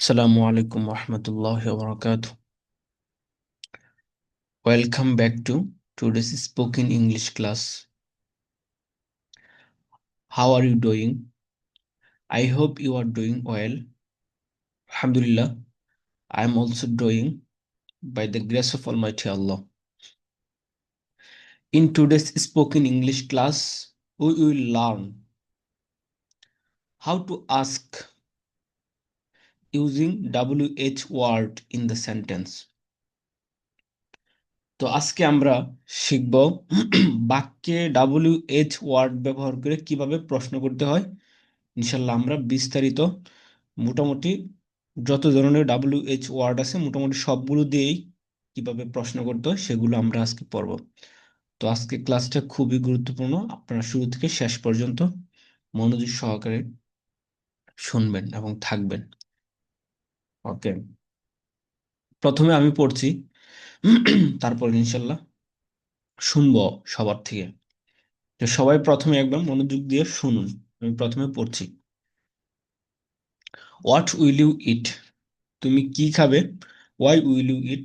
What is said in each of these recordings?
Assalamu alaikum warahmatullahi wabarakatuh. Welcome back to today's spoken English class. How are you doing? I hope you are doing well. Alhamdulillah, I am also doing by the grace of Almighty Allah. In today's spoken English class, we will learn how to ask using WH word in the sentence. তো আজকে আমরা শিখব বাক্যে WH word ব্যবহার করে কিভাবে প্রশ্ন করতে হয়। ইনশাল্লাহ আমরা বিস্তারিত মোটামুটি যত ধরনের WH ওয়ার্ড আছে মোটামুটি সবগুলো দিয়েই কিভাবে প্রশ্ন করতে হয় সেগুলো আমরা আজকে পড়ব। তো আজকে ক্লাসটা খুবই গুরুত্বপূর্ণ, আপনারা শুরু থেকে শেষ পর্যন্ত মনোযোগ সহকারে শুনবেন এবং থাকবেন। ওকে, প্রথমে আমি পড়ছি, তারপর ইনশাল্লাহ শুনবো সবার থেকে। তো সবাই প্রথমে একদম মনোযোগ দিয়ে শুনুন। আমি প্রথমে পড়ছি, হোয়াট উইল ইউ ইট? তুমি কি খাবে? Why will you eat?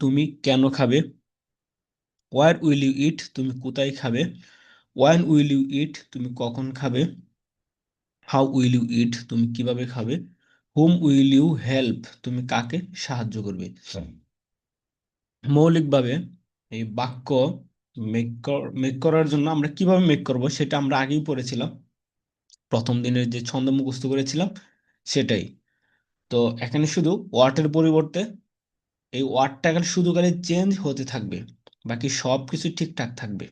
তুমি কেন খাবে? Where will you eat? তুমি কোথায় খাবে? When will you eat? তুমি কখন খাবে? How will you eat? তুমি কিভাবে খাবে? Whom will you help? তুমি কাকে সাহায্য করবে? মৌলিকভাবে এই বাক্য মেক করার জন্য আমরা কিভাবে মেক করব সেটা আমরা আগেই পড়েছিলাম, প্রথম দিনের যে ছন্দ মুখস্থ করেছিলাম সেটাই। তো এখানে শুধু ওয়াটের পরিবর্তে এই ওয়ার্ডটা এখানে শুধু খালি চেঞ্জ হতে থাকবে, বাকি সব কিছু ঠিকঠাক থাকবে।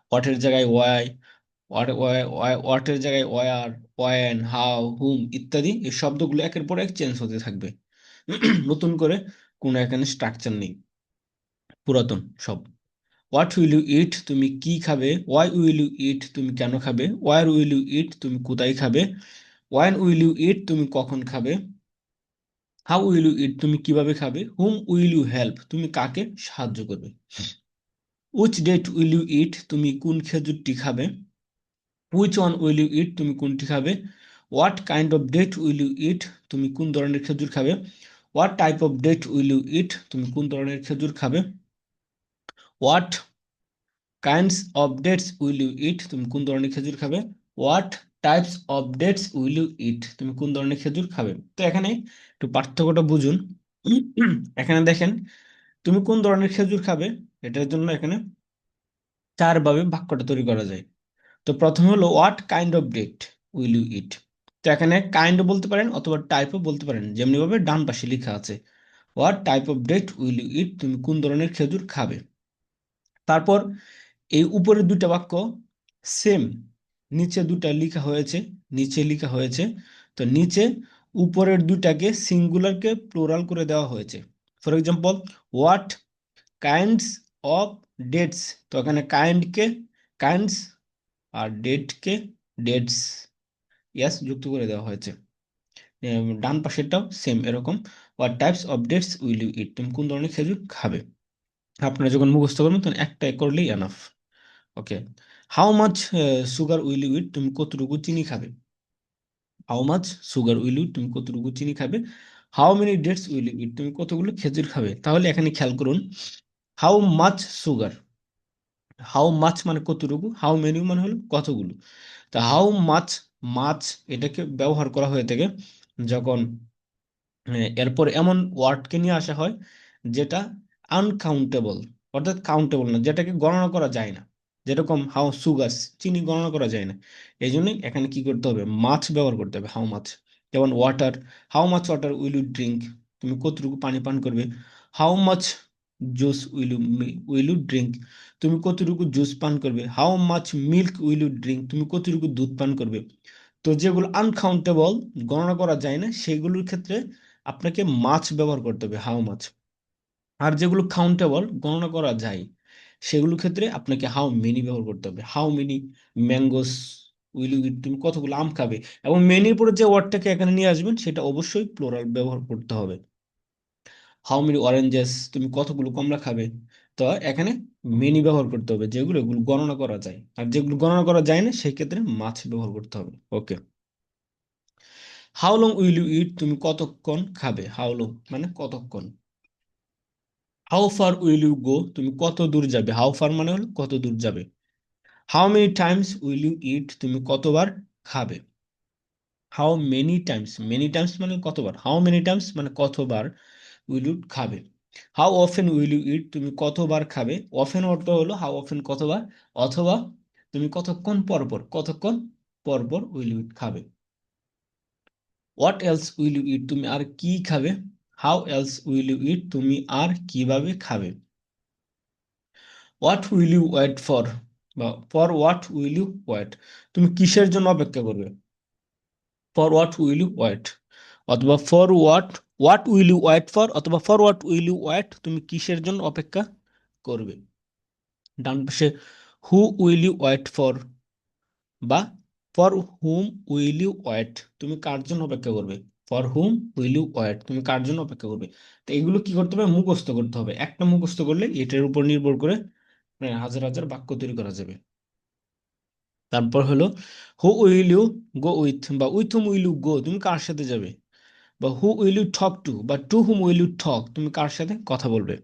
ওয়াটের জায়গায় ওয়াই, ওয়াটের জায়গায় ওয়ার, ওয়ান, হাউ, হুম ইত্যাদি এই শব্দগুলো একের পর এক চেঞ্জ হতে থাকবে। নতুন করে কোনো এখানে স্ট্রাকচার নেই, পুরাতন সব। What will you eat? তুমি কি খাবে? Why will you eat? তুমি কেন খাবে? Where will you eat? তুমি কোথায় খাবে? When will you eat? তুমি কখন খাবে? How will you eat? তুমি কিভাবে খাবে? Whom will you help? তুমি কাকে সাহায্য করবে? Which date will you eat? তুমি কোন খেজুরটি খাবে? Which one will you eat? তুমি কোনটি খাবে? What kind of date will you eat? তুমি কোন ধরনের খেজুর খাবে? What type of date will you eat? তুমি কোন ধরনের খেজুর খাবে? What kinds of dates will you eat? তুমি কোন ধরনের খেজুর খাবে? What types of dates will you eat? তুমি কোন ধরনের খেজুর খাবে? তো এখানে একটু পার্থক্যটা বুঝুন। এখানে দেখেন, তুমি কোন ধরনের খেজুর খাবে, এটার জন্য এখানে চার ভাবে বাক্যটা তৈরি করা যায়। তো প্রথমে হলো what kind of date will you eat? তো এখানে কাইন্ড বলতে পারেন অথবা টাইপও বলতে পারেন, যেমনি ভাবে ডান পাশে লেখা আছে, what type of date will you eat? তুমি কোন ধরনের খেজুর খাবে। তারপর এই উপরের দুইটা বাক্য সেম, নিচে দুটা লেখা হয়েছে, নিচে লেখা হয়েছে। তো নিচে উপরের দুইটাকে সিঙ্গুলারকে প্লুরাল করে দেওয়া হয়েছে। For example, what kinds of dates? তো এখানে কাইন্ডকে কাইন্ডস আর ডেটকে ডেটস, ইয়াস যুক্ত করে দেওয়া হয়েছে। ডান পাশেরটাও সেম এরকম, what types of dates will you eat? তুমি কোন ধরনের খেজুর খাবে। আপনারা যখন মুখস্থ করবেন তখন একটাই করলেই enough. Okay, how much sugar will you eat? তুমি কতটুকু চিনি খাবে। How much sugar will you? তুমি কতটুকু চিনি খাবে। How many dates will you eat? তুমি কতগুলো খেজুর খাবে। তাহলে এখানে খেয়াল করুন, how much sugar, how much মানে কতটুকু, হাউ মেনি মানে হলো কতগুলো। তা হাউ মাচ, মাছ এটাকে ব্যবহার করা হয়ে থাকে যখন এরপর এমন ওয়ার্ডকে নিয়ে আসা হয় যেটা আনকাউন্টেবল, অর্থাৎ কাউন্টেবল না, যেটাকে গণনা করা যায় না। যেরকম হাউ সুগার্স, চিনি গণনা করা যায় না। এই জন্যই এখানে কি করতে হবে, মাছ ব্যবহার করতে হবে, হাউ মাছ। যেমন water, how much water will you drink? তুমি কতটুকু পানি পান করবে। How much juice will you drink? তুমি কতটুকু জুস পান করবে। How much milk will you drink? তুমি কতটুকু দুধ পান করবে। তো যেগুলো আনকাউন্টেবল, গণনা করা যায় না, সেগুলোর ক্ষেত্রে আপনাকে মাছ ব্যবহার করতে হবে, হাউ মাছ। আর যেগুলো কাউন্টেবল, গণনা করা যায়, সেগুলোর ক্ষেত্রে আপনাকে হাউ মেনি ব্যবহার করতে হবে। How many mangoes will you eat? তুমি কতগুলো আম খাবে। এবং মেনির পরে যে ওয়ার্ডটাকে এখানে নিয়ে আসবেন সেটা অবশ্যই প্লোরাল ব্যবহার করতে হবে। How many oranges? তুমি কতগুলো কমলা খাবে। তো এখানে মেনি ব্যবহার করতে হবে যেগুলো এগুলো গণনা করা যায়, আর যেগুলো গণনা করা যায় না সেই ক্ষেত্রে মাছ ব্যবহার করতে হবে। Okay, how long will you eat, তুমি কতক্ষণ খাবে, হাউ লং মানে কতক্ষণ। How far will you go, তুমি কত দূর যাবে, হাউ ফার মানে হলো কত দূর যাবে। How many times will you eat, তুমি কতবার খাবে। হাউ মেনি টাইমস মানে কতবার, হাউ মেনি টাইমস মানে কতবার উইল ইউ খাবে। How often will you eat, তুমি কতবার খাবে। অফেন অর্থ হলো হাউ অফেন কতবার, অথবা তুমি কতক্ষণ পর পর, কতক্ষণ পর পর উইল ইউ ইট খাবে। What else will you eat, তুমি আর কি খাবে। How else will you eat, তুমি আর কিভাবে খাবে। What will you wait for, বা for what will you wait, তুমি কিসের জন্য অপেক্ষা করবে। For what will you wait, অথবা for what will you wait for, অথবা for what will you wait, তুমি কিসের জন্য অপেক্ষা করবে। ডান পাশে who will you wait for, বা for whom will you wait, তুমি কার জন্য অপেক্ষা করবে। For whom will you wait, তুমি কার জন্য অপেক্ষা করবে। তো এগুলো কি করতে হবে, মুখস্থ করতে হবে। একটা মুখস্থ করলে এটার উপর নির্ভর করে মানে হাজার হাজার বাক্য তৈরি করা যাবে। তারপর হলো who will you go with, বা with whom will you go, তুমি কার সাথে যাবে। বা who will you talk to, বা to whom will you talk, তুমি কার সাথে কথা বলবে।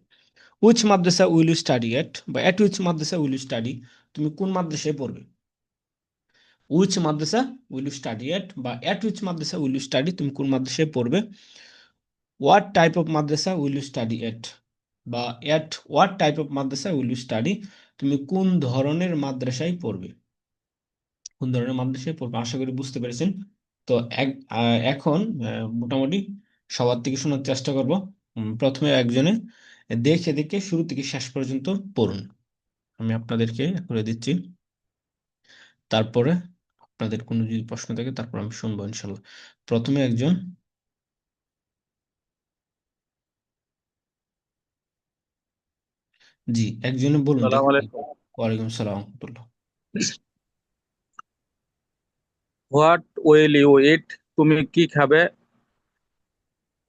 Which madrasa will you study at, বা at which madrasa will you study, তুমি কোন মাদ্রাসায় পড়বে। Which madrasa will you study at, বা at which madrasa will you study, তুমি কোন মাদ্রাসায় পড়বে। What type of madrasa will you study at, বা at what type of madrasa will you study, তুমি কোন ধরনের মাদ্রাসায় পড়বে, কোন ধরনের মাদ্রাসায় পড়বে। আশা করি বুঝতে পেরেছেন। তো এখন মোটামুটি সবার থেকে শোনার চেষ্টা করব। প্রথমে একজনে দেখে দেখে শুরু থেকে শেষ পর্যন্ত পড়ুন। আমি আপনাদেরকে করে দিচ্ছি, তারপরে আপনাদের কোনো যদি প্রশ্ন থাকে তারপর আমি শুনবো ইনশাল্লাহ। প্রথমে একজন, জি একজনে বলুন সালাম দেখি। আলাইকুম। ওয়ালাইকুম সালাম রহমতুল্লাহ। হোয়াট উইল ইউ ইট, তুমি কি খাবে।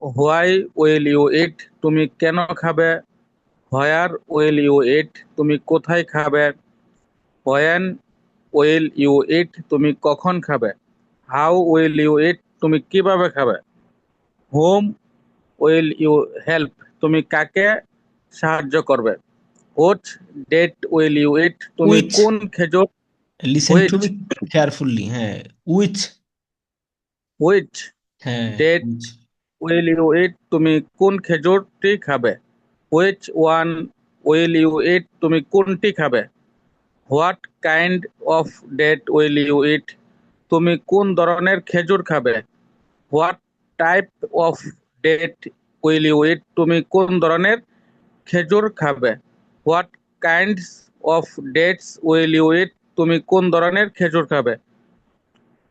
হোয়াই উইল ইউ ইট, তুমি কেন খাবে। হোয়ার উইল ইউ ইট, তুমি কোথায় খাবে। হোয়েন উইল ইউ ইট, তুমি কখন খাবে। হাউ উইল ইউ ইট, তুমি কিভাবে খাবে। হোম উইল ইউ হেল্প, তুমি কাকে সাহায্য করবে। What date will you eat, তুমি উইচ, কোন খেজুর। Listen to which me carefully, হ্যাঁ উইচ, হুইচ হ্যাঁ date which. Will you eat, তুমি কোন খেজুরটি খাবে। Which one will you eat, তুমি কোনটি খাবে। What kind of date will you eat, তুমি কোন ধরনের খেজুর খাবে। What type of date will you eat, তুমি কোন ধরনের খেজুর খাবে। What kinds of dates will you eat, তুমি কোন ধরনের খেজুর খাবে।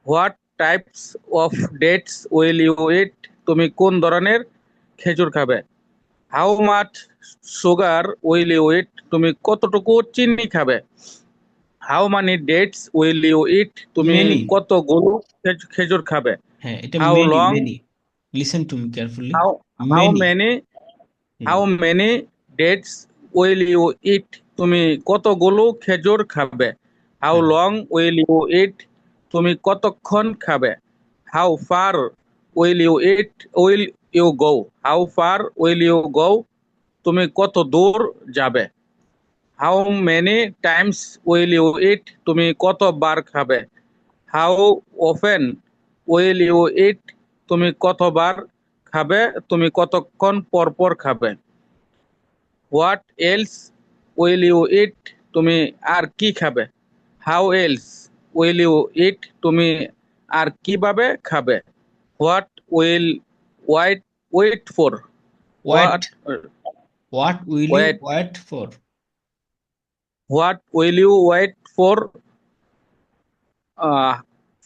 What types of dates will you eat, তুমি কোন ধরনের খেজুর খাবে। How much sugar will you eat, তুমি কতটুকু চিনি খাবে। How money dates will you eat, তুমি মেনি, কতগুলো খেজুর খাবে। হ্যাঁ এটা how many long many, listen to me carefully, how how many. Many hmm, how many dates will you eat, তুমি কতগুলো খেজুর খাবে। হাউ হ্যাঁ লং উইল ইউ ইট, তুমি কতক্ষণ খাবে। How far will you eat will you go, how far will you go, তুমি কত দূর যাবে। How many times will you eat, তুমি কতবার খাবে। How often will you eat, তুমি কতবার খাবে, তুমি কতক্ষণ পর পর খাবে। What else will you eat, তুমি আর কি খাবে। How else will you eat, তুমি আর কিভাবে খাবে। What will wait wait for, wait, what what will you wait wait for. What will you wait for,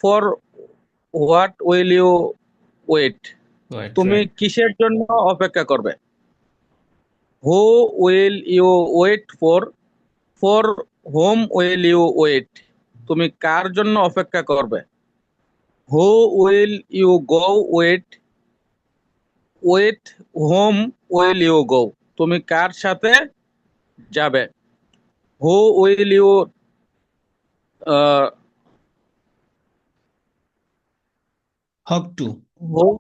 for what will you wait, right তুমি right. কিসের জন্য অপেক্ষা করবে। Who will you wait for, for whom will you wait, তুমি কার জন্য অপেক্ষা করবে। Who will you go wait, wait whom will you go, তুমি কার সাথে যাবে। Who will you talk to, who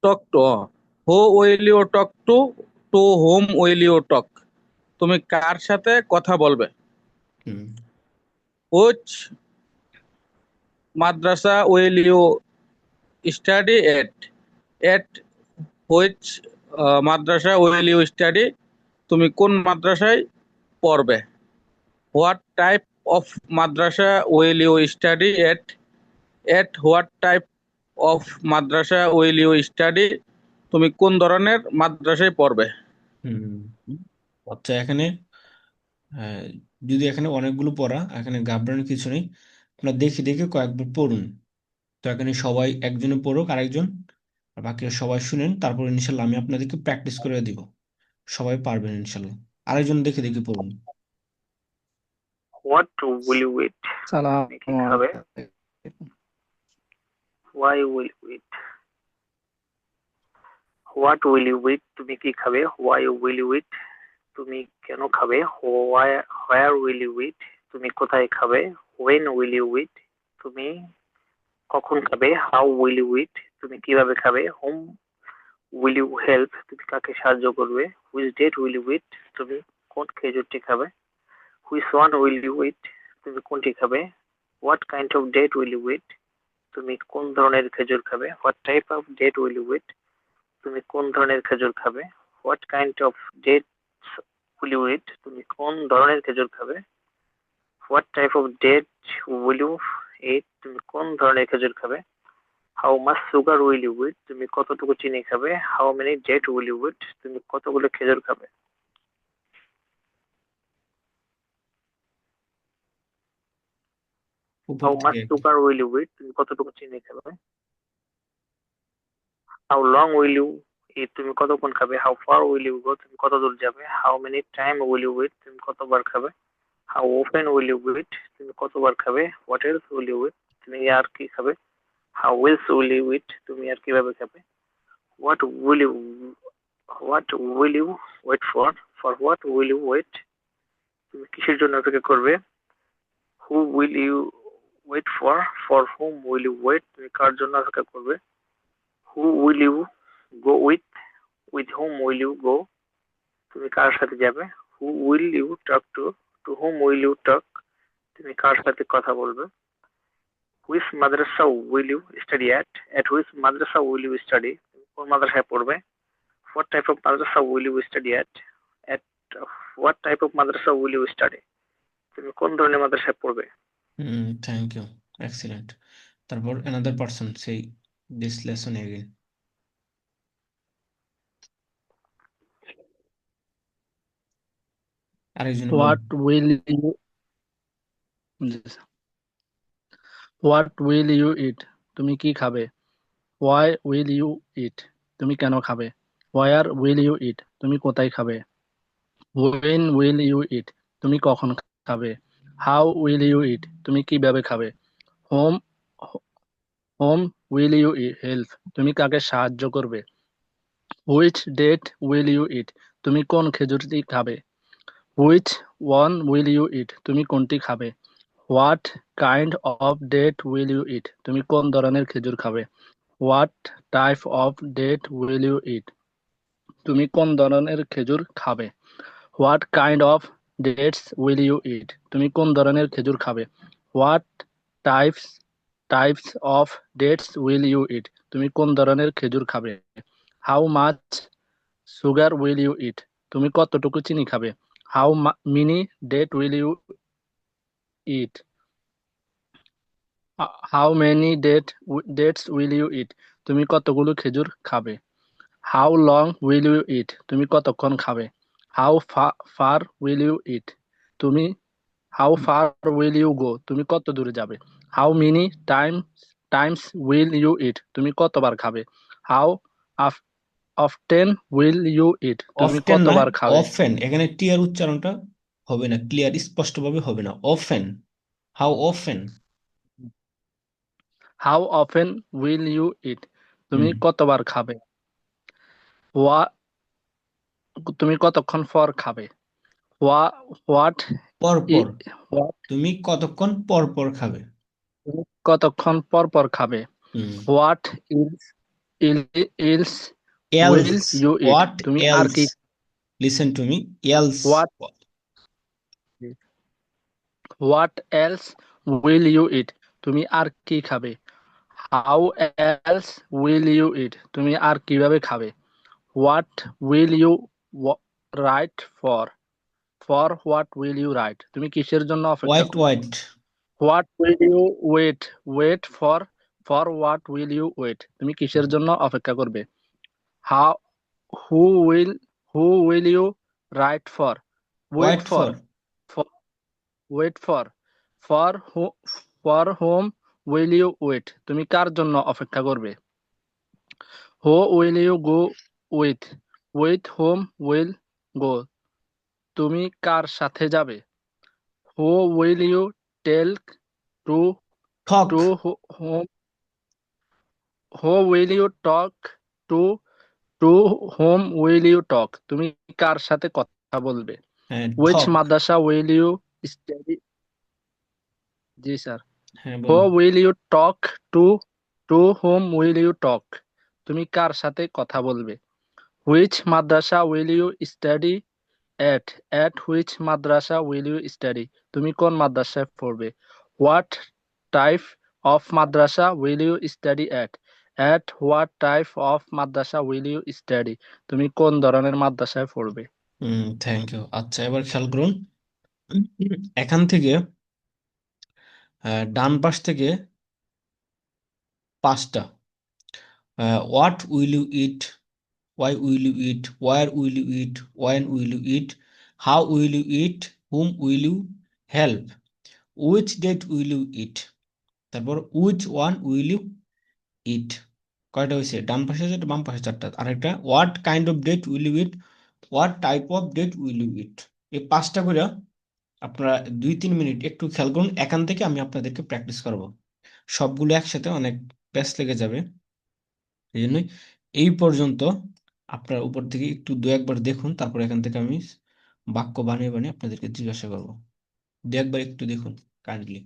talk to, who will you talk to, to whom will you talk, তুমি কার সাথে কথা বলবে। Hmm which madrasa will you study at, at which madrasa will you study, তুমি কোন মাদ্রাসায় পড়বে। What type of madrasa will you study at what type of madrasa will you study, তুমি কোন ধরনের মাদ্রাসায় পড়বে। হুম আচ্ছা, এখানে আহ, যদি এখানে অনেকগুলো পড়া, এখানে ঘাবড়ানোর কিছু নেই। আপনার দেখে দেখে কয়েকবার পড়ুন। তো এখানে সবাই একজনে পড়ুক, আরেকজন, আর বাকিরা সবাই শুনেন, তারপর ইনশাল্লাহ আমি আপনাদেরকে প্র্যাকটিস করে দিব। সবাই পারবেন ইনশাল্লাহ। আরেকজন দেখে দেখে পড়ুন। What will you eat? সালাম তুমি কি খাবে? আলাইকুম। Why will you eat? What will you eat? তুমি কি খাবে? Why will you eat? তুমি কেন খাবে? Where will you eat? তুমি কোথায় খাবে? When will you eat? তুমি কখন খাবে? How will you eat? তুমি কিভাবে খাবে? Whom will you help? তুমি কাকে সাহায্য করবে? Which date will you eat? তুমি কোন খেজুরটি খাবে? Which one will you eat? তুমি কোনটি খাবে? What kind of date will you eat? তুমি কোন ধরনের খেজুর খাবে? What type of date will you eat? তুমি কোন ধরনের খেজুর খাবে? What kind of dates will you eat? তুমি কোন ধরনের খেজুর খাবে? What type of date will you eat? তুমি কোন ধরনের খেজুর খাবে? How much sugar will you eat? তুমি কতটুকু চিনি খাবে? How many date will you eat? তুমি কতগুলো খেজুর খাবে? উপর How থেকে much আর কি। sugar will you eat? তুমি কতটুকু চিনি খাবে? How long will you eat? তুমি কতক্ষণ খাবে? How far will you go? তুমি কত দূর যাবে? How many time will you eat? তুমি কতবার খাবে? How often will you eat? তুমি কতবার খাবে? What else will you eat? তুমি আর কি খাবে? How else will you eat? তুমি আর কিভাবে খাবে? What will you what will you wait for? For what will you wait? তুমি কিসের জন্য অপেক্ষা করবে? Who will you wait for? For whom will you wait? তুমি কার জন্য অপেক্ষা করবে? Who will you go with? With whom will you go? তুমি কার সাথে যাবে? Who will you talk to? To whom will you talk? তুমি কার সাথে কথা বলবে? Which madrasa will you study at? At which madrasa will you study? কোন মাদ্রাসায় পড়বে? What type of madrasa will you study at? At what type of madrasa will you study? তুমি কোন ধরনের মাদ্রাসায় পড়বে? Thank you, excellent. তারপর another person say this lesson again. আরেকজন বলুন। What will you What will you eat? তুমি কি খাবে? Why will you eat? তুমি কেন খাবে? Where will you eat? তুমি কোথায় খাবে? When will you eat? তুমি কখন খাবে? How will you eat? তুমি কিভাবে খাবে? Whom whom will you help? তুমি কাকে সাহায্য করবে? Which date will you eat? তুমি কোন খেজুরটি খাবে? Which one will you eat? তুমি কোনটি খাবে? What kind of date will you eat? তুমি কোন ধরনের খেজুর খাবে? What type of date will you eat? তুমি কোন ধরনের খেজুর খাবে? What kind of dates will you eat? তুমি কোন ধরনের খেজুর খাবে? What types types of dates will you eat? তুমি কোন ধরনের খেজুর খাবে? How much sugar will you eat? তুমি কতটুকু চিনি খাবে? How many date will you eat? How many dates will you eat? তুমি কতগুলো খেজুর খাবে? How long will you eat? তুমি কতক্ষণ খাবে? How far will you eat? তুমি How far will you go? তুমি কত দূরে যাবে? How many times will you eat? তুমি কতবার খাবে? How of- often will you eat? তুমি অফটেন না, কতবার খাবে? অফেন। এখানে টি আর উচ্চারণটা হবে না, ক্লিয়ার স্পষ্টভাবে হবে না। Often, how often. How often will you eat? তুমি হুম কতবার খাবে? What তুমি কতক্ষণ পর খাবে? What পর পর। i- what তুমি কতক্ষণ পর পর খাবে। তুমি কতক্ষণ পর পর খাবে? Hmm What is else will else you eat what তুমি আর else কি listen to me else what what else will you eat তুমি আর কি খাবে? How else will you eat তুমি আর কিভাবে খাবে? What will you right for what will you wait তুমি কিসের জন্য অপেক্ষা wait করবে? wait what will you wait for what will you wait তুমি কিসের জন্য অপেক্ষা করবে? How who will who will you right for wait wait for for wait for for whom will you wait তুমি কার জন্য অপেক্ষা করবে? Who will you go with whom will go তুমি কার সাথে যাবে? Who will you tell to talk whom who will you talk to to whom will you talk তুমি কার সাথে কথা বলবে? Which talk madrasa will you study জি স্যার হ্যাঁ হু বলো will you talk to whom will you talk তুমি কার সাথে কথা বলবে? Which madrasa will you study at which madrasa will you study তুমি কোন মাদ্রাসায় পড়বে? What type of madrasa will you study at what type of madrasa will you study তুমি কোন ধরনের মাদ্রাসায় পড়বে? থ্যাংক ইউ আচ্ছা এবার খেয়াল করুন এখান থেকে ডান পাশ থেকে 5টা what will you eat why will you eat where will you eat when will you eat how will you eat whom will you help which date will you eat তারপর which one will you eat কয়টা হয়েছে ডান পাশে যেটা বাম পাশে 4টা আরেকটা what kind of date will you eat what type of date will you eat এই 5টা করে আপনারা 2-3 মিনিট একটু খেয়াল করুন এখান থেকে আমি আপনাদেরকে প্র্যাকটিস করব সবগুলো একসাথে অনেক ব্যাস লেগে যাবে এই জন্যই এই পর্যন্ত আপনার উপর থেকে একটু দু একবার দেখুন তারপর এখান থেকে আমি বাক্য বানিয়ে বানিয়ে আপনাদেরকে জিজ্ঞাসা করবো দু একবার একটু দেখুন কাইন্ডলি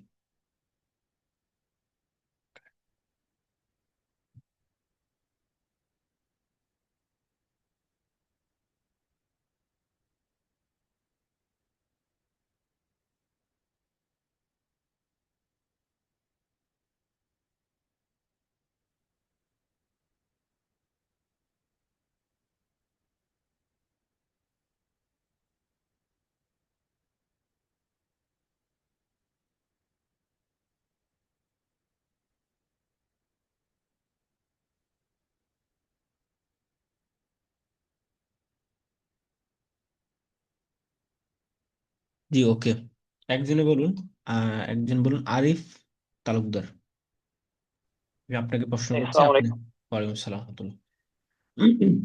জি ওকে একজনে বলুন একজন বলুন আরিফ তালুকদার আমি আপনাকে প্রশ্ন করছি আসসালামু আপনি আলাইকুম। ওয়ালাইকুম সালাম রাহমাতুল্লাহ।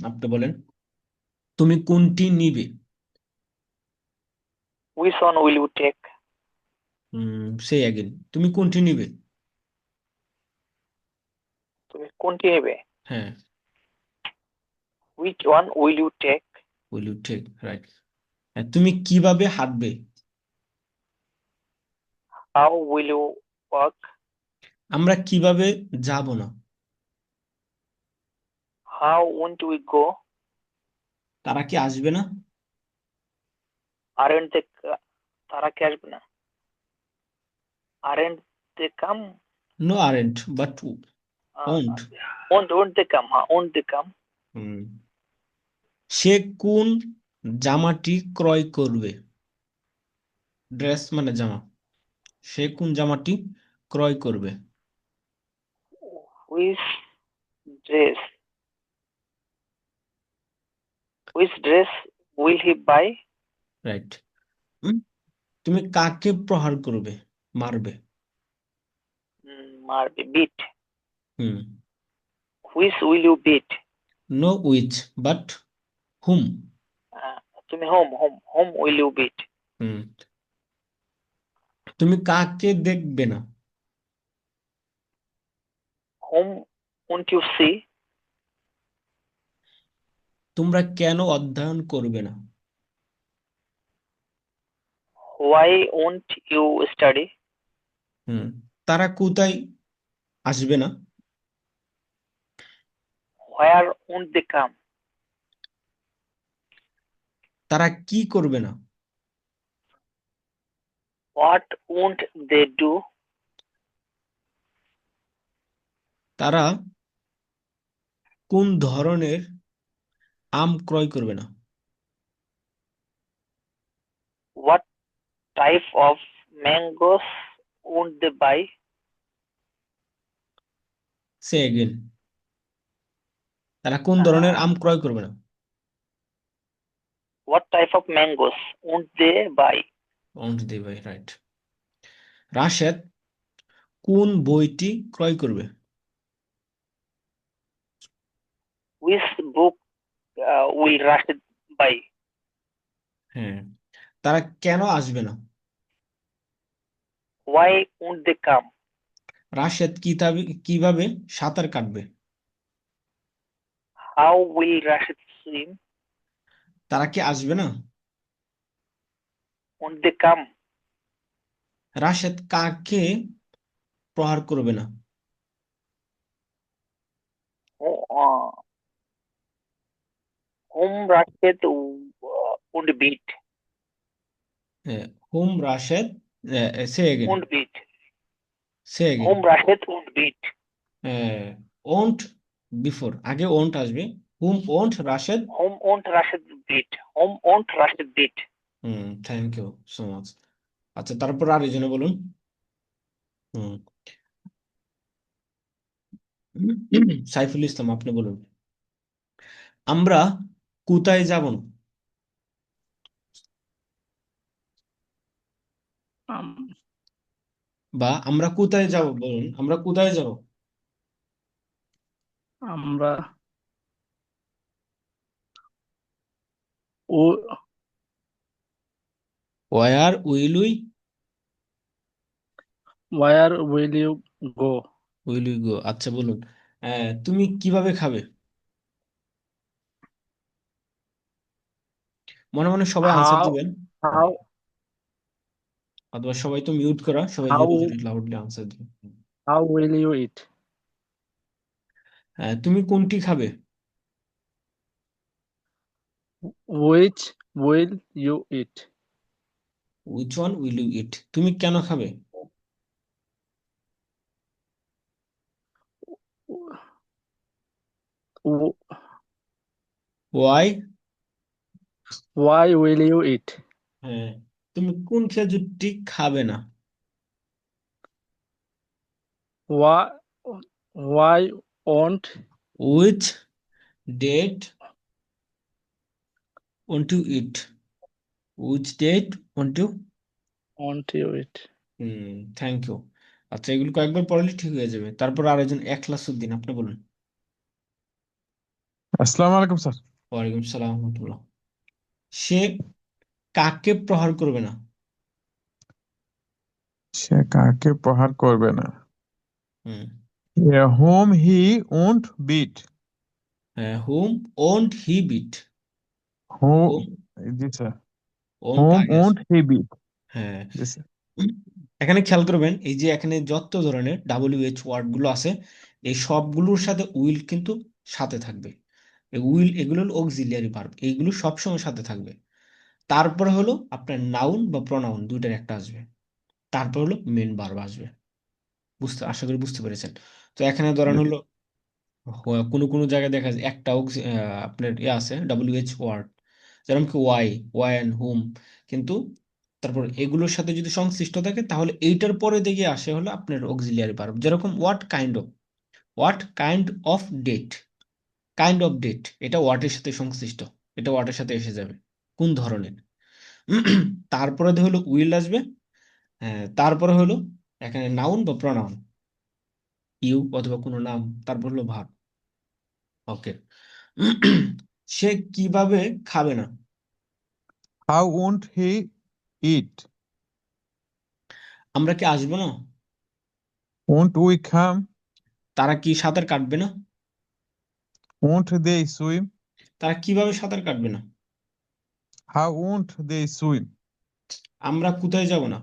আপনি বলেন তুমি কোনটি নিবে Which one will you take? সেই অ্যাগেন তুমি কোনটি নিবে তুমি কোনটি নেবে? হ্যাঁ Which one will you take? Will you take right তুমি কিভাবে হাঁটবে How will you walk? আমরা কিভাবে যাব না How won't we go? তারা কি আসবে না Aren't they? তারা কি আসবে না? Aren't they come? No aren't but won't Won't they come? Won't they come? সে কোন জামাটি ক্রয় করবে ড্রেস মানে জামা সে কোন জামাটি ক্রয় করবে Which dress? Which dress will he buy? Right তুমি কাকে প্রহার করবে মারবে মারবে beat. হুম Which will you beat? No which but hmm তুমি whom will you beat? হুম তুমি কাকে দেখবে না Whom won't you see? তোমরা কেন অধ্যয়ন করবে না Why won't you study? হুম তারা কোথায় আসবে না where won't they come? তারা কি করবে না? What won't they do? তারা কোন ধরনের আম ক্রয় করবে না? What type of mangoes won't they buy? Say again, তারা কোন ধরনের আম ক্রয় করবে না? What type of mangoes won't they buy? Won't they ভাই, রাইট। রাশেদ কোন বইটি ক্রয় করবে? Which book will Rashid buy? হ্যাঁ, তারা কেন আসবে না? Why won't they come? Rashed কিভাবে সাঁতার কাটবে? How will Rashid swim? তারা কি আসবে না? Won't they come? রাশেদ কাকে প্রহার করবে না? Uh, whom Rashid won't beat? হ্যাঁ, হুম রাশেদ, সে এগেন, Won't beat. সে again. Whom Rashid won't beat. Won't before, আগে ওন্ট আসবে। Hmm won't Rashed. Whom won't Rashid beat? Whom won't Rashid beat? Thank you so much. আচ্ছা, তারপর আর এই জন্য বলুন। হুম সাইফুল ইসলাম, আপনি বলুন। আমরা কোথায় যাব না? আম- বা আমরা কোথায় যাব, বলুন, আমরা কোথায় যাব? আমরা ও where will where will you go? We go. আচ্ছা বলুন, তুমি কিভাবে খাবে? মনে মনে সবাই আনসার how দিবেন, how অথবা সবাই তো মিউট করা, সবাই জোরে how জোরে লাউডলি আনসার দিবেন। how will you eat? তুমি কোনটি খাবে? Which will you eat? Which one will you eat? তুমি কেন খাবে? Wh- why. Why will you eat? হ্যাঁ, তুমি কোন খেজুরটি খাবে না? Why won't which date want to eat? Which date want to. you eat? Thank you. আচ্ছা, এগুলো কয়েকবার পড়লে ঠিক হয়ে যাবে। তারপর আরেকজন এখলাসউদ্দিন, আপনি বলুন। আসসালামু আলাইকুম স্যার। ওয়ালাইকুম সালাম রহমতুল্লাহ। সে কাকে প্রহার করবে না? সে কাকে প্রহার করবে না? Whom whom he won't beat. Whom won't he beat. who whom জি স্যার। ওন্ট whom আগে won't আসবে। he beat. হ্যাঁ, জি স্যার। এখানে খেয়াল করবেন, এই যে এখানে যত ধরনের WH ওয়ার্ড গুলো আছে, এই সবগুলোর সাথে উইল কিন্তু সাথে থাকবে। এই উইল এগুলো হলো অক্সিলিয়ারি ভার্ব, এইগুলো সবসময় সাথে থাকবে। তারপরে হলো আপনার নাউন বা প্রনাউন, দুইটার একটা আসবে। তারপর হলো মেন ভার্ব আসবে। আশা করি বুঝতে পেরেছেন। তো এখানে ধরেন জি। হলো কোনো কোনো জায়গায় দেখা যায় একটা আপনার ইয়ে আছে WH ওয়ার্ড, যেরকম কি ওয়াই, ওয়াই অ্যান্ড হুম, কিন্তু তারপর এগুলোর সাথে যদি সংশ্লিষ্ট থাকে তাহলে এইটার পরে দিকে আসে হলো আপনার অক্সিলিয়ারি ভার্ব, যেরকম what kind of date. Kind of date এটা ওয়াটের সাথে সংশ্লিষ্ট, এটা ওয়াটের সাথে এসে যাবে, কোন ধরনের। তারপরে হলো উইল আসবে। তারপরে হলো এখানে নাউন বা প্রনাউন, ইউ অথবা কোনো নাম, তারপর হলো ভার্ব। ওকে। সে কিভাবে খাবে না? how won't he eat. আমরা কি আসবো না? won't we come. তারা কি সাঁতার কাটবে না? won't they swim. তারা কিভাবে সাঁতার কাটবে না? how won't they swim. আমরা কোথায় যাব না?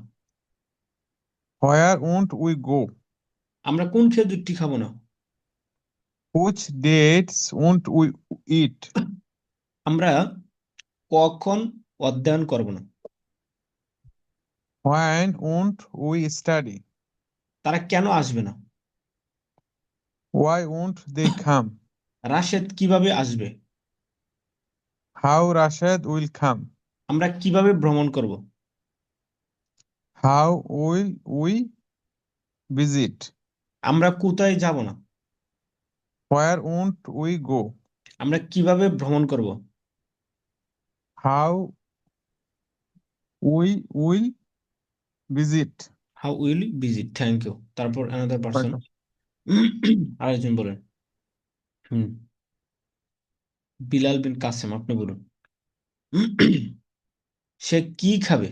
where won't we go. আমরা কোন খেজুরটি খাবো না? Which dates won't we eat? আমরা কখন অধ্যয়ন করব না? When won't we study? তারা কেন আসবে না? Why won't they come? Rashed কিভাবে আসবে? How Rashad will come? আমরা কিভাবে ভ্রমণ করব? How will we visit? আমরা কোথায় যাব না? Where won't we go? আমরা কিভাবে ভ্রমণ করব? How we will visit? How will visit. Thank you. তারপর অ্যানাদার পারসন। আরেকজন বলেন। হুম, বিলাল বিন কাসেম, আপনি বলুন। সে কি খাবে?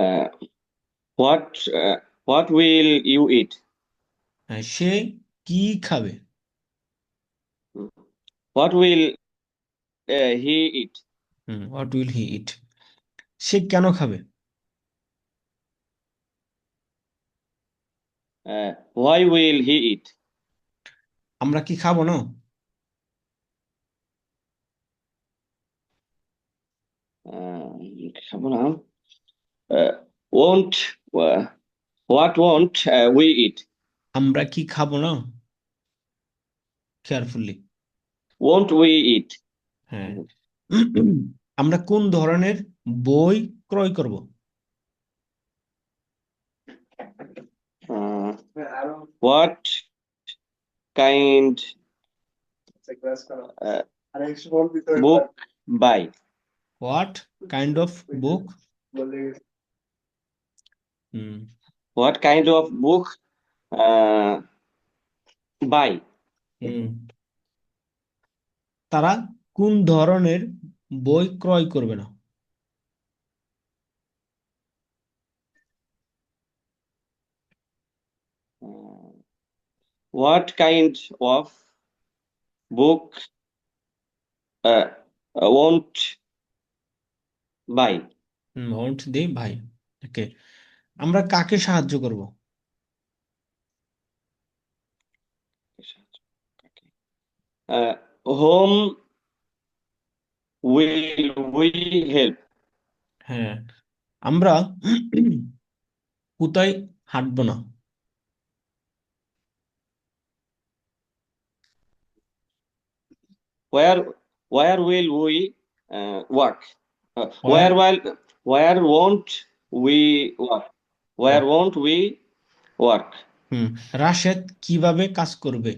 Uh, what will you eat? হ্যাঁ, সে কি খাবে? What will he eat? What will he eat. সে কেন খাবে? Why will he eat? আমরা কি খাবো না? খাবো না। Won't what won't we eat? আমরা কি খাবো না? কেয়ারফুলি। Won't we eat? হ্যাঁ। আমরা কোন ধরনের বই ক্রয় করব? What kind book buy? What kind of book? What kind of book buy? তারা কোন ধরনের বই ক্রয় করবে না? What kind of book won't buy? won't they buy? ওকে। আমরা কাকে সাহায্য করব? Whom will we help? হ্যাঁ, আমরা কোথায় হাঁটবো না? Where will we work? Where? Where won't we work? Where Work. won't we work? Rashed কিভাবে কাজ করবে?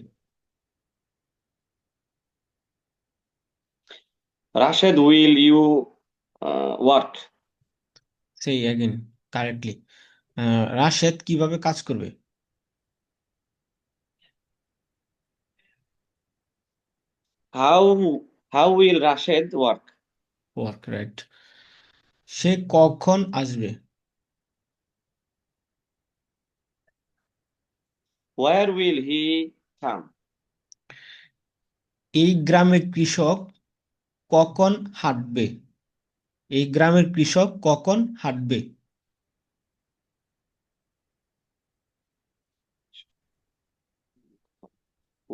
Rashid, will you work? সেই অ্যাগেন কারেক্টলি। রাশেদ কিভাবে কাজ করবে? How will Rashid work? Work, right. সে কখন আসবে? Where will he come? এই গ্রামের কৃষক কখন হাঁটবে? এই গ্রামের কৃষক কখন হাঁটবে?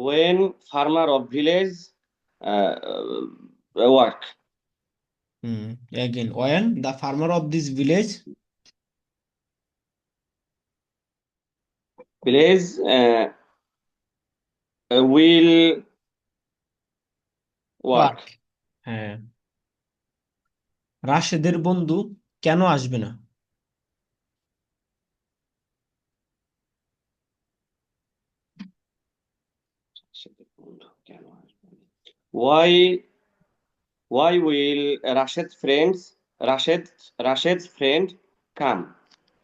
When farmer of village work. Again, when the farmer of this village will work. হ্যাঁ। রাশেদের বন্ধু কেন আসবে না? Why will Rashid's friend come?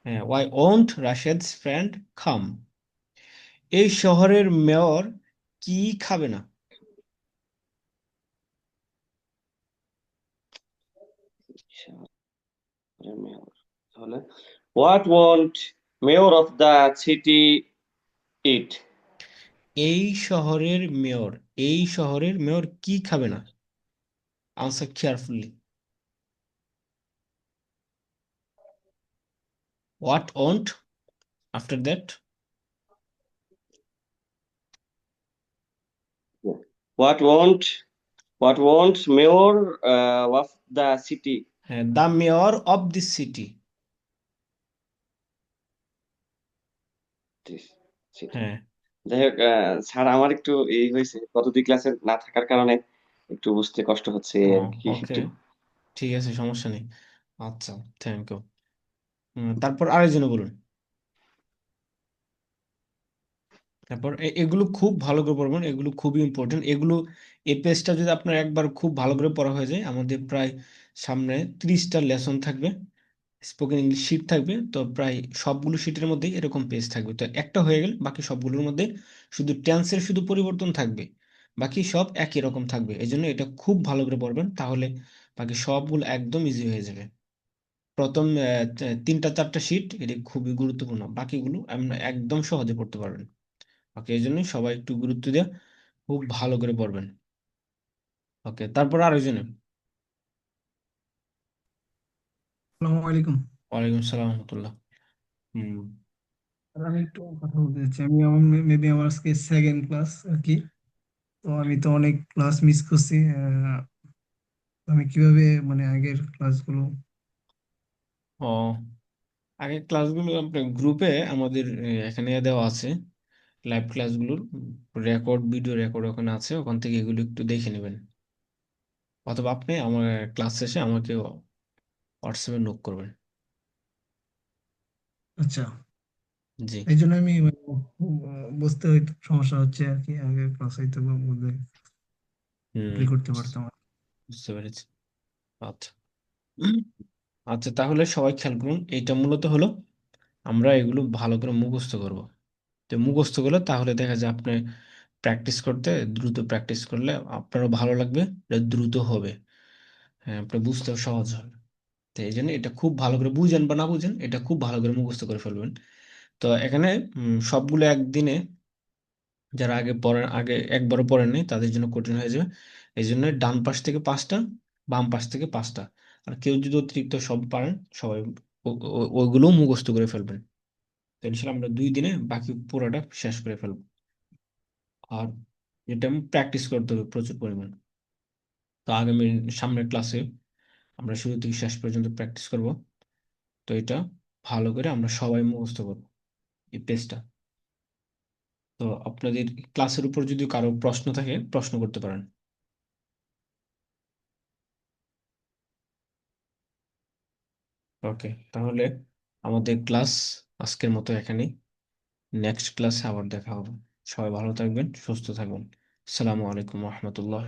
হ্যাঁ, why won't Rashid's friend come? এই শহরের মেয়র কি খাবে না? What won't mayor of the city eat? এই শহরের মেয়র কি খাবে না? Answer carefully. What won't? After that? What won't what won't mayor of the city? হ্যাঁ, the mayor of this city. This city. হ্যাঁ। যাই হোক, স্যার আমার একটু এই হয়েছে গত 2 ক্লাসে না থাকার কারণে একটু বুঝতে কষ্ট হচ্ছে ও, এই আর কি ওকে, একটু। ঠিক আছে, সমস্যা নেই। আচ্ছা, থ্যাংক ইউ। তারপর আরেকজনে বলুন। তারপর এগুলো খুব ভালো করে পড়বেন, এগুলো খুবই ইম্পর্টেন্ট। এগুলো, এই পেজটা যদি আপনার একবার খুব ভালো করে পড়া হয়ে যায়, আমাদের প্রায় সামনে 30টা লেসন থাকবে, স্পোকেন ইংলিশ শিট থাকবে। তো প্রায় সবগুলো শিটের মধ্যেই এরকম পেজ থাকবে। তো একটা হয়ে গেলে বাকি সবগুলোর মধ্যে শুধু টেন্সের শুধু পরিবর্তন থাকবে, বাকি সব একই রকম থাকবে। এই জন্য এটা খুব ভালো করে পড়বেন, তাহলে বাকি সবগুলো একদম ইজি হয়ে যাবে। প্রথম 3টা 4টা শিট এটি খুবই গুরুত্বপূর্ণ, বাকিগুলো আপনি একদম সহজে পড়তে পারবেন। ওকে, এই জন্যই সবাই একটু গুরুত্ব দিয়ে খুব ভালো করে পড়বেন। ওকে, তারপর আরেকজনে। আসসালামু আলাইকুম। ওয়ালাইকুম সালাম রহমতুল্লাহ। হুম। আর আমি একটু কথা বলতে চাচ্ছি। আমি আমার মেবি আমার আজকে সেকেন্ড ক্লাস আর কি। তো আমি তো অনেক ক্লাস মিস করছি। আমি কিভাবে মানে আগের ক্লাসগুলো। ও, আগে ক্লাসগুলো আপনার গ্রুপে আমাদের এখানে দেওয়া আছে, লাইভ ক্লাসগুলোর রেকর্ড, ভিডিও রেকর্ড ওখানে আছে, ওখান থেকে এগুলো একটু দেখে নেবেন। অথবা আপনি আমার ক্লাস শেষে আমাকে হোয়াটসঅ্যাপে নক করবেন। আচ্ছা, জি। এই জন্য আমি মানে বুঝতে হয়তো সমস্যা হচ্ছে আর কি। আগের ক্লাস হয়তো বা হুম, কমপ্লিট করতে পারতাম আর কি। বুঝতে পেরেছি। আচ্ছা। আচ্ছা, তাহলে সবাই খেয়াল করুন, এটা মূলত হলো আমরা এগুলো ভালো করে মুখস্থ করব। তো মুখস্থ করলে তাহলে দেখা যায় আপনি প্র্যাকটিস করতে, দ্রুত প্র্যাকটিস করলে আপনারও ভালো লাগবে, এটা দ্রুত হবে। হ্যাঁ, আপনি বুঝতেও সহজ হবে। তো এই জন্য এটা খুব ভালো করে বুঝেন বা না বুঝেন, এটা খুব ভালো করে মুখস্থ করে ফেলবেন। তো এখানে সবগুলো একদিনে, যারা আগে একবারও পড়েননি তাদের জন্য কঠিন হয়ে যাবে। এই জন্য ডান পাশ থেকে 5টা, বাম পাশ থেকে 5টা, আর কেউ যদি অতিরিক্ত সব পারেন সবাই ওইগুলোও মুখস্থ করে ফেলবেন। তো ইনশাল্লাহ আমরা 2 দিনে বাকি পুরোটা শেষ করে ফেলবো। আর এটা প্র্যাকটিস করতে হবে প্রচুর পরিমাণ। তো আগামী সামনের ক্লাসে আমরা শুরু থেকে শেষ পর্যন্ত প্র্যাকটিস করব। তো এটা ভালো করে আমরা সবাই মুখস্থ করবো, এই পেজটা। তো আপনাদের ক্লাসের উপর যদি কারো প্রশ্ন থাকে, প্রশ্ন করতে পারেন। ওকে, তাহলে আমাদের ক্লাস আজকের মতো এখানেই। নেক্সট ক্লাসে আবার দেখা হবে। সবাই ভালো থাকবেন, সুস্থ থাকবেন। আসসালামু আলাইকুম রহমতুল্লাহ।